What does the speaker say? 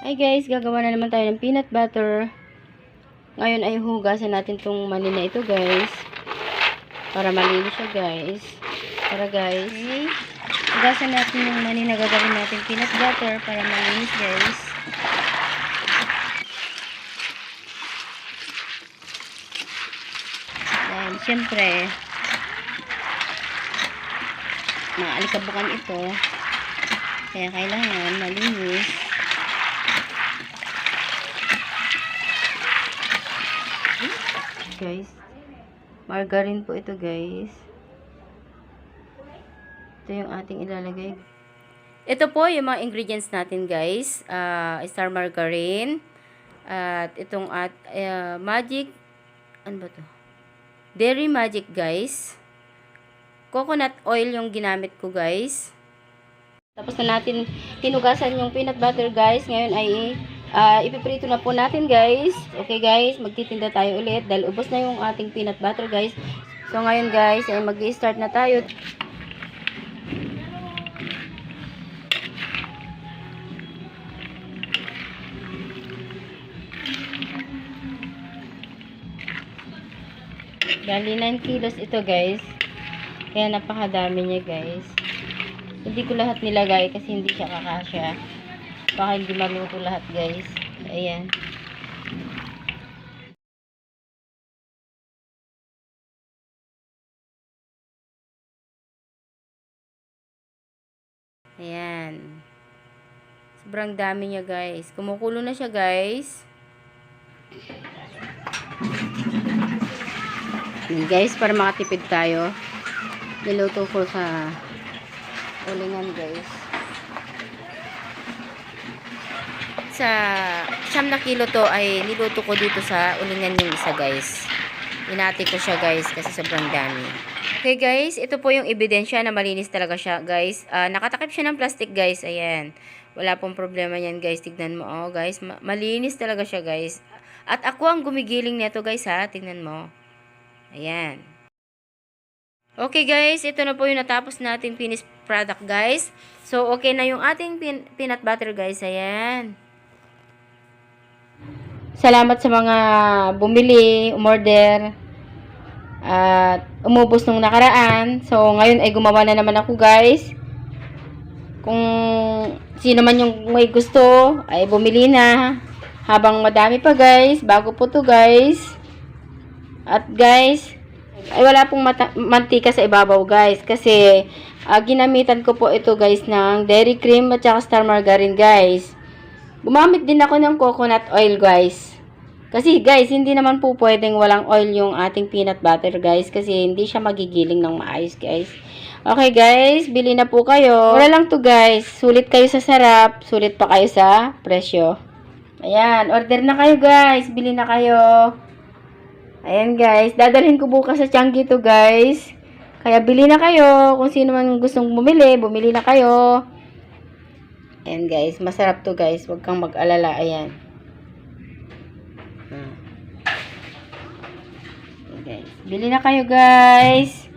Hi guys, gagawa na naman tayo ng peanut butter. Ngayon ay hugasan natin tong mani na ito guys. Para malinis siya guys. Para guys. Okay. Hugasan natin yung mani na gagawin natin peanut butter para malinis guys. Yan, syempre. Mga alikabukan ito. Kaya kailangan malinis. Guys, margarine po ito guys. Ito yung ating ilalagay. Ito po yung mga ingredients natin guys. Star margarine at itong magic, ano ba to? Dairy Magic guys. Coconut oil yung ginamit ko guys. Tapos na natin tinugasan yung peanut butter guys. Ngayon ay ipiprito na po natin guys. Okay guys, magtitinda tayo ulit dahil ubos na yung ating peanut butter guys. So ngayon guys, ay mag-i-start na tayo. Bali 9 kilos ito guys. Kaya napakadami niya guys. Hindi ko lahat nilagay kasi hindi siya kakasya. Baka hindi maluto lahat guys. Ayan. Ayan. Sobrang dami niya guys. Kumukulo na siya guys. Ayan guys, para makatipid tayo. Niluto ko sa ulingan guys. Sa 9 na kilo to ay niluto ko dito sa ulingan yung isa guys. Inati ko siya guys kasi sobrang dami. Okay guys, ito po yung ebidensya na malinis talaga siya guys. Nakatakip siya ng plastic guys. Ayan. Wala pong problema yan guys. Tignan mo. Oh guys, malinis talaga siya guys. At ako ang gumigiling nito guys ha. Tignan mo. Ayan. Okay guys, ito na po yung natapos nating finished product guys. So okay na yung ating peanut butter guys. Ayan. Salamat sa mga bumili, umorder, at umubos nung nakaraan. So, ngayon ay gumawa na naman ako guys. Kung sino man yung may gusto, ay bumili na. Habang madami pa guys, bago po to guys. At guys, ay wala pong mantika sa ibabaw guys. Kasi, ginamitan ko po ito guys ng dairy cream at saka star margarine guys. Gumamit din ako ng coconut oil guys. Kasi guys, hindi naman po pwedeng walang oil yung ating peanut butter guys. Kasi hindi siya magigiling ng maayos guys. Okay guys, bili na po kayo. Wala lang to guys. Sulit kayo sa sarap. Sulit pa kayo sa presyo. Ayan, order na kayo guys. Bili na kayo. Ayan guys, dadalhin ko bukas sa Changi to guys. Kaya bili na kayo. Kung sino man gustong bumili, bumili na kayo. Ayan guys, masarap to guys. Huwag kang mag-alala. Ayan. Ayan guys. Bili na kayo guys.